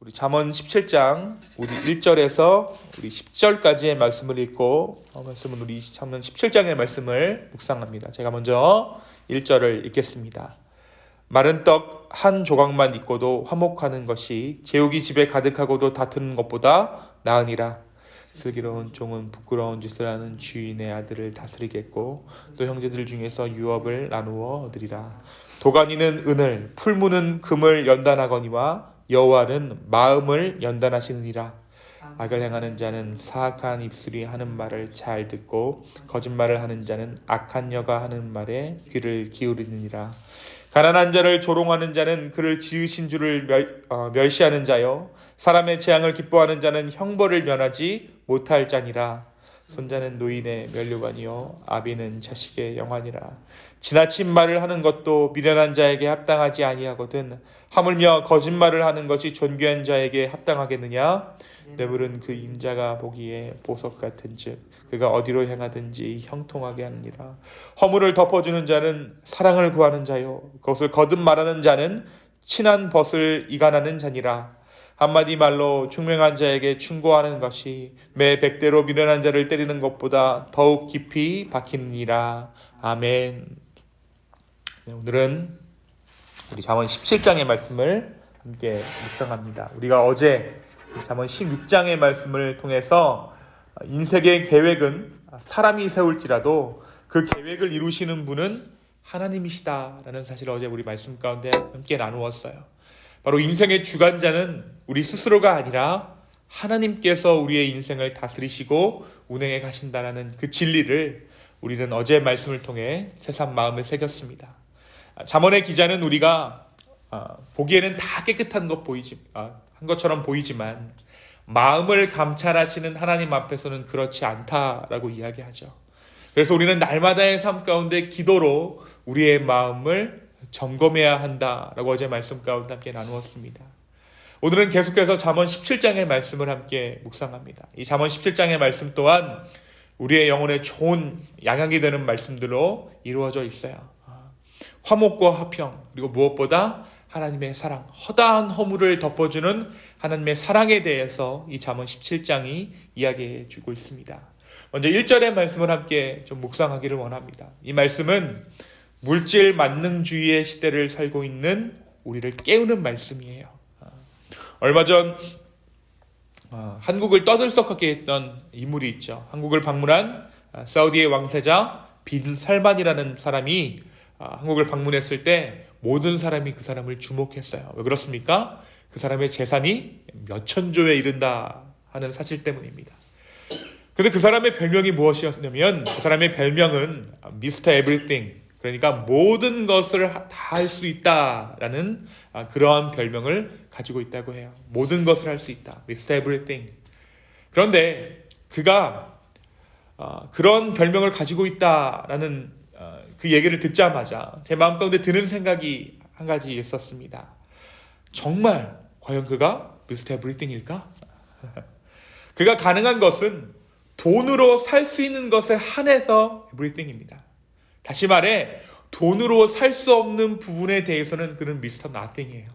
우리 잠언 17장 우리 1절에서 우리 10절까지의 말씀을 읽고 말씀은 우리 잠언 17장의 말씀을 묵상합니다. 제가 먼저 1절을 읽겠습니다. 마른 떡 한 조각만 있고도 화목하는 것이 제욱이 집에 가득하고도 다투는 것보다 나으니라. 슬기로운 종은 부끄러운 짓을 하는 주인의 아들을 다스리겠고 또 형제들 중에서 유업을 나누어 얻으리라. 도가니는 은을, 풀무는 금을 연단하거니와 여호와는 마음을 연단하시느니라. 악을 행하는 자는 사악한 입술이 하는 말을 잘 듣고 거짓말을 하는 자는 악한 여가 하는 말에 귀를 기울이느니라. 가난한 자를 조롱하는 자는 그를 지으신 주를 멸시하는 자요 사람의 재앙을 기뻐하는 자는 형벌을 면하지 못할 자니라. 손자는 노인의 면류관이요 아비는 자식의 영환이라. 지나친 말을 하는 것도 미련한 자에게 합당하지 아니하거든 하물며 거짓말을 하는 것이 존귀한 자에게 합당하겠느냐. 뇌물은 그 임자가 보기에 보석 같은즉 그가 어디로 행하든지 형통하게 하느니라. 허물을 덮어주는 자는 사랑을 구하는 자요 그것을 거듭 말하는 자는 친한 벗을 이간하는 자니라. 한마디 말로 총명한 자에게 충고하는 것이 매 100대로 미련한 자를 때리는 것보다 더욱 깊이 박히느니라. 아멘. 네, 오늘은 우리 잠언 17장의 말씀을 함께 묵상합니다. 우리가 어제 잠언 16장의 말씀을 통해서 인생의 계획은 사람이 세울지라도 그 계획을 이루시는 분은 하나님이시다라는 사실을 어제 우리 말씀 가운데 함께 나누었어요. 바로 인생의 주관자는 우리 스스로가 아니라 하나님께서 우리의 인생을 다스리시고 운행해 가신다는 그 진리를 우리는 어제 말씀을 통해 새삼 마음에 새겼습니다. 잠언의 기자는 우리가 보기에는 다 깨끗한 한 것처럼 보이지만 마음을 감찰하시는 하나님 앞에서는 그렇지 않다라고 이야기하죠. 그래서 우리는 날마다의 삶 가운데 기도로 우리의 마음을 점검해야 한다라고 어제 말씀 가운데 함께 나누었습니다. 오늘은 계속해서 잠언 17장의 말씀을 함께 묵상합니다. 이 잠언 17장의 말씀 또한 우리의 영혼에 좋은 양약이 되는 말씀들로 이루어져 있어요. 화목과 화평, 그리고 무엇보다 하나님의 사랑, 허다한 허물을 덮어주는 하나님의 사랑에 대해서 이 잠언 17장이 이야기해 주고 있습니다. 먼저 1절의 말씀을 함께 좀 묵상하기를 원합니다. 이 말씀은 물질 만능주의의 시대를 살고 있는 우리를 깨우는 말씀이에요. 얼마 전 한국을 떠들썩하게 했던 인물이 있죠. 한국을 방문한 사우디의 왕세자 빈 살만이라는 사람이 한국을 방문했을 때 모든 사람이 그 사람을 주목했어요. 왜 그렇습니까? 그 사람의 재산이 몇천 조에 이른다 하는 사실 때문입니다. 근데 그 사람의 별명이 무엇이었냐면 그 사람의 별명은 미스터 에브리띵, 그러니까 모든 것을 다 할 수 있다라는 그러한 별명을 가지고 있다고 해요. 모든 것을 할 수 있다. 미스터 에브리띵. 그런데 그가 그런 별명을 가지고 있다라는 그 얘기를 듣자마자 제 마음 가운데 드는 생각이 한 가지 있었습니다. 정말 과연 그가 미스터 에브리띵일까? 그가 가능한 것은 돈으로 살 수 있는 것에 한해서 에브리띵입니다. 다시 말해 돈으로 살 수 없는 부분에 대해서는 그는 미스터 나띵이에요.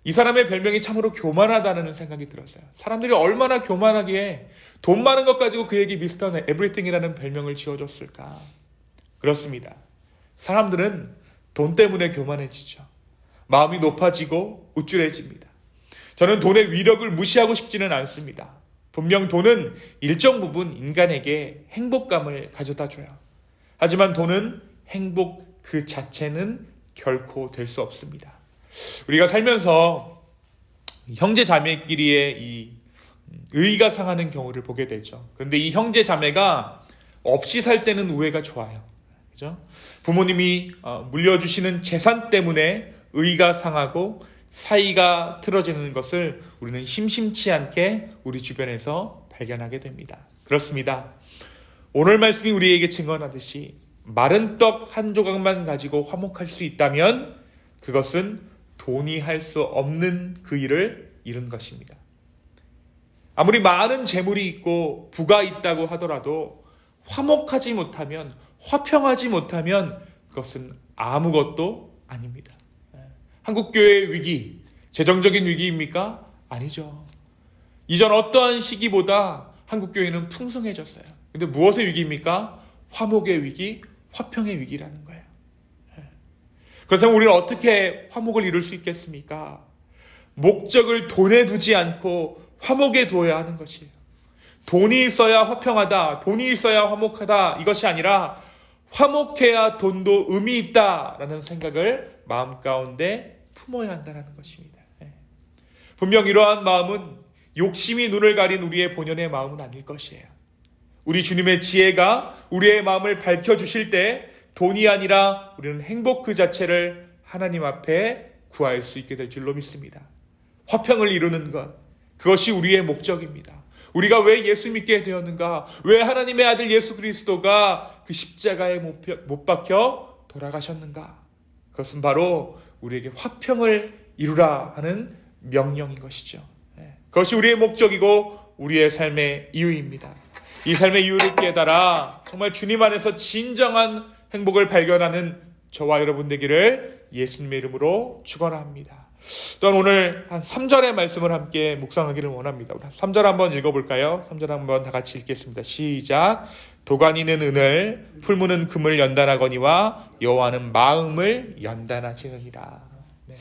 이 사람의 별명이 참으로 교만하다는 생각이 들었어요. 사람들이 얼마나 교만하기에 돈 많은 것 가지고 그에게 미스터 에브리띵이라는 별명을 지어줬을까? 그렇습니다. 사람들은 돈 때문에 교만해지죠. 마음이 높아지고 우쭐해집니다. 저는 돈의 위력을 무시하고 싶지는 않습니다. 분명 돈은 일정 부분 인간에게 행복감을 가져다 줘요. 하지만 돈은 행복 그 자체는 결코 될 수 없습니다. 우리가 살면서 형제 자매끼리의 이 의가 상하는 경우를 보게 되죠. 그런데 이 형제 자매가 없이 살 때는 우애가 좋아요. 그죠? 부모님이 물려주시는 재산 때문에 의가 상하고 사이가 틀어지는 것을 우리는 심심치 않게 우리 주변에서 발견하게 됩니다. 그렇습니다. 오늘 말씀이 우리에게 증언하듯이 마른 떡 한 조각만 가지고 화목할 수 있다면 그것은 돈이 할 수 없는 그 일을 이룬 것입니다. 아무리 많은 재물이 있고 부가 있다고 하더라도 화목하지 못하면, 화평하지 못하면 그것은 아무것도 아닙니다. 한국교회의 위기, 재정적인 위기입니까? 아니죠. 이전 어떠한 시기보다 한국교회는 풍성해졌어요. 근데 무엇의 위기입니까? 화목의 위기, 화평의 위기라는 거예요. 그렇다면 우리는 어떻게 화목을 이룰 수 있겠습니까? 목적을 돈에 두지 않고 화목에 두어야 하는 것이에요. 돈이 있어야 화평하다, 돈이 있어야 화목하다, 이것이 아니라 화목해야 돈도 의미 있다라는 생각을 마음 가운데 품어야 한다는 것입니다. 분명 이러한 마음은 욕심이 눈을 가린 우리의 본연의 마음은 아닐 것이에요. 우리 주님의 지혜가 우리의 마음을 밝혀주실 때 돈이 아니라 우리는 행복 그 자체를 하나님 앞에 구할 수 있게 될 줄로 믿습니다. 화평을 이루는 것, 그것이 우리의 목적입니다. 우리가 왜 예수 믿게 되었는가? 왜 하나님의 아들 예수 그리스도가 그 십자가에 못 박혀 돌아가셨는가? 그것은 바로 우리에게 화평을 이루라 하는 명령인 것이죠. 그것이 우리의 목적이고 우리의 삶의 이유입니다. 이 삶의 이유를 깨달아 정말 주님 안에서 진정한 행복을 발견하는 저와 여러분 되기를 예수님의 이름으로 축원합니다. 또한 오늘 한 3절의 말씀을 함께 묵상하기를 원합니다. 3절 한번 읽어볼까요? 3절 한번 다 같이 읽겠습니다. 시작. 도가니는 은을, 풀무는 금을 연단하거니와 여호와는 마음을 연단하시느니라. 네.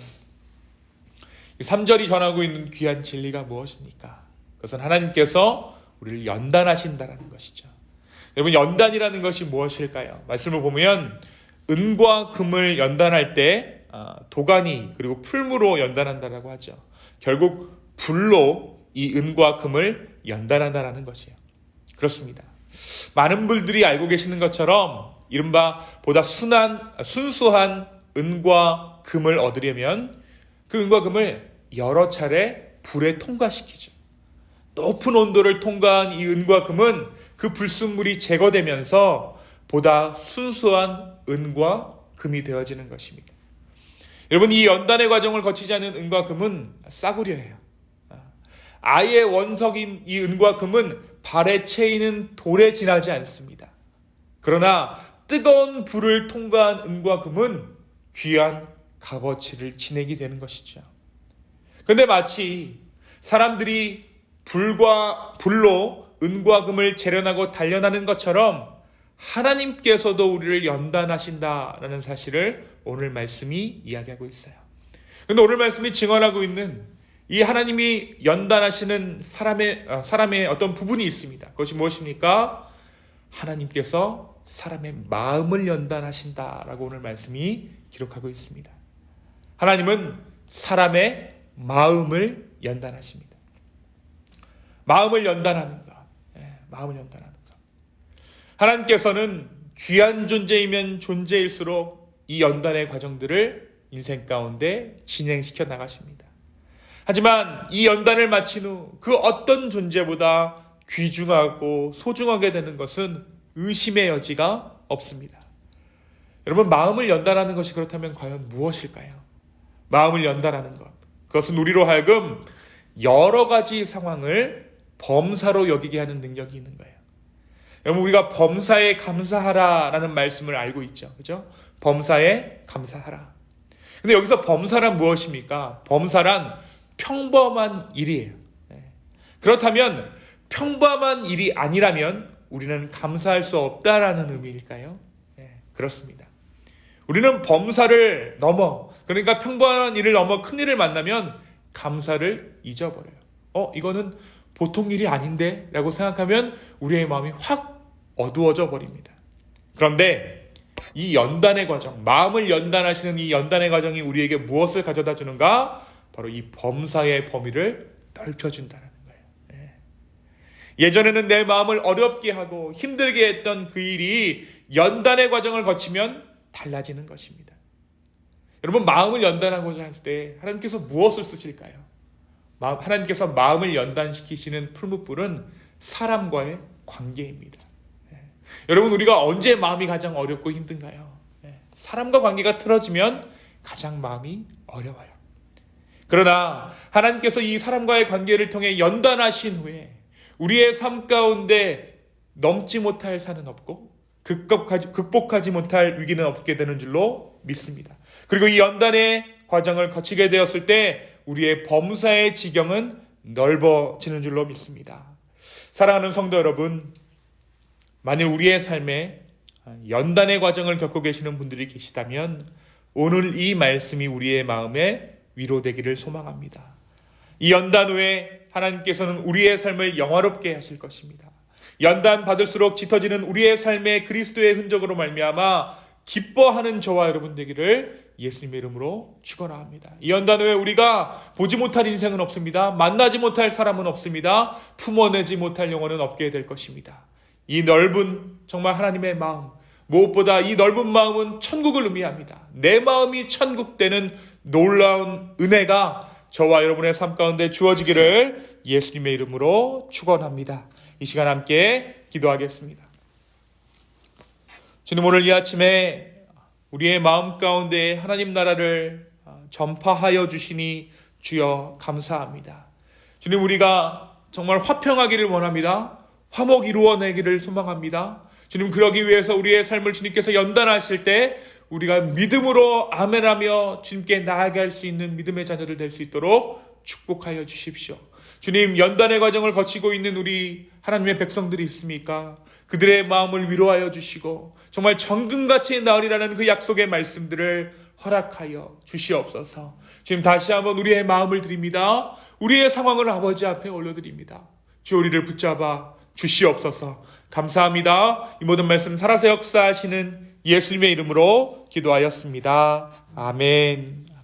3절이 전하고 있는 귀한 진리가 무엇입니까? 그것은 하나님께서 우리를 연단하신다는 것이죠. 여러분, 연단이라는 것이 무엇일까요? 말씀을 보면 은과 금을 연단할 때 도가니 그리고 풀무로 연단한다라고 하죠. 결국 불로 이 은과 금을 연단한다라는 것이에요. 그렇습니다. 많은 분들이 알고 계시는 것처럼 이른바 보다 순수한 은과 금을 얻으려면 그 은과 금을 여러 차례 불에 통과시키죠. 높은 온도를 통과한 이 은과 금은 그 불순물이 제거되면서 보다 순수한 은과 금이 되어지는 것입니다. 여러분, 이 연단의 과정을 거치지 않은 은과 금은 싸구려예요. 아예 원석인 이 은과 금은 발에 채이는 돌에 지나지 않습니다. 그러나 뜨거운 불을 통과한 은과 금은 귀한 값어치를 지내게 되는 것이죠. 그런데 마치 사람들이 불로 은과 금을 재련하고 단련하는 것처럼 하나님께서도 우리를 연단하신다라는 사실을 오늘 말씀이 이야기하고 있어요. 그런데 오늘 말씀이 증언하고 있는 이 하나님이 연단하시는 사람의 어떤 부분이 있습니다. 그것이 무엇입니까? 하나님께서 사람의 마음을 연단하신다라고 오늘 말씀이 기록하고 있습니다. 하나님은 사람의 마음을 연단하십니다. 마음을 연단하는 것. 마음을 연단하는 것. 하나님께서는 귀한 존재이면 존재일수록 이 연단의 과정들을 인생 가운데 진행시켜 나가십니다. 하지만 이 연단을 마친 후 그 어떤 존재보다 귀중하고 소중하게 되는 것은 의심의 여지가 없습니다. 여러분, 마음을 연단하는 것이 그렇다면 과연 무엇일까요? 마음을 연단하는 것. 그것은 우리로 하여금 여러 가지 상황을 범사로 여기게 하는 능력이 있는 거예요. 여러분, 우리가 범사에 감사하라라는 말씀을 알고 있죠. 그죠? 범사에 감사하라. 근데 여기서 범사란 무엇입니까? 범사란 평범한 일이에요. 그렇다면 평범한 일이 아니라면 우리는 감사할 수 없다라는 의미일까요? 그렇습니다. 우리는 범사를 넘어, 그러니까 평범한 일을 넘어 큰 일을 만나면 감사를 잊어버려요. 이거는 보통 일이 아닌데? 라고 생각하면 우리의 마음이 확 어두워져 버립니다. 그런데 이 연단의 과정, 마음을 연단하시는 이 연단의 과정이 우리에게 무엇을 가져다 주는가? 바로 이 범사의 범위를 넓혀준다는 거예요. 예전에는 내 마음을 어렵게 하고 힘들게 했던 그 일이 연단의 과정을 거치면 달라지는 것입니다. 여러분, 마음을 연단하고자 할 때 하나님께서 무엇을 쓰실까요? 하나님께서 마음을 연단시키시는 풀무불은 사람과의 관계입니다. 여러분, 우리가 언제 마음이 가장 어렵고 힘든가요? 사람과 관계가 틀어지면 가장 마음이 어려워요. 그러나 하나님께서 이 사람과의 관계를 통해 연단하신 후에 우리의 삶 가운데 넘지 못할 산은 없고 극복하지 못할 위기는 없게 되는 줄로 믿습니다. 그리고 이 연단의 과정을 거치게 되었을 때 우리의 범사의 지경은 넓어지는 줄로 믿습니다. 사랑하는 성도 여러분, 만일 우리의 삶에 연단의 과정을 겪고 계시는 분들이 계시다면 오늘 이 말씀이 우리의 마음에 위로되기를 소망합니다. 이 연단 후에 하나님께서는 우리의 삶을 영화롭게 하실 것입니다. 연단 받을수록 짙어지는 우리의 삶의 그리스도의 흔적으로 말미암아 기뻐하는 저와 여러분 되기를 예수님의 이름으로 축원합니다. 이 연단 후에 우리가 보지 못할 인생은 없습니다. 만나지 못할 사람은 없습니다. 품어내지 못할 영혼은 없게 될 것입니다. 이 넓은 정말 하나님의 마음, 무엇보다 이 넓은 마음은 천국을 의미합니다. 내 마음이 천국 되는 놀라운 은혜가 저와 여러분의 삶 가운데 주어지기를 예수님의 이름으로 축원합니다. 이 시간 함께 기도하겠습니다. 주님, 오늘 이 아침에 우리의 마음 가운데 하나님 나라를 전파하여 주시니 주여 감사합니다. 주님, 우리가 정말 화평하기를 원합니다. 화목 이루어내기를 소망합니다. 주님, 그러기 위해서 우리의 삶을 주님께서 연단하실 때 우리가 믿음으로 아멘하며 주님께 나아갈 수 있는 믿음의 자녀들 될 수 있도록 축복하여 주십시오. 주님, 연단의 과정을 거치고 있는 우리 하나님의 백성들이 있습니까? 그들의 마음을 위로하여 주시고 정말 정금같이 나으리라는 그 약속의 말씀들을 허락하여 주시옵소서. 주님, 다시 한번 우리의 마음을 드립니다. 우리의 상황을 아버지 앞에 올려드립니다. 주, 우리를 붙잡아 주시옵소서. 감사합니다. 이 모든 말씀 살아서 역사하시는 예수님의 이름으로 기도하였습니다. 아멘.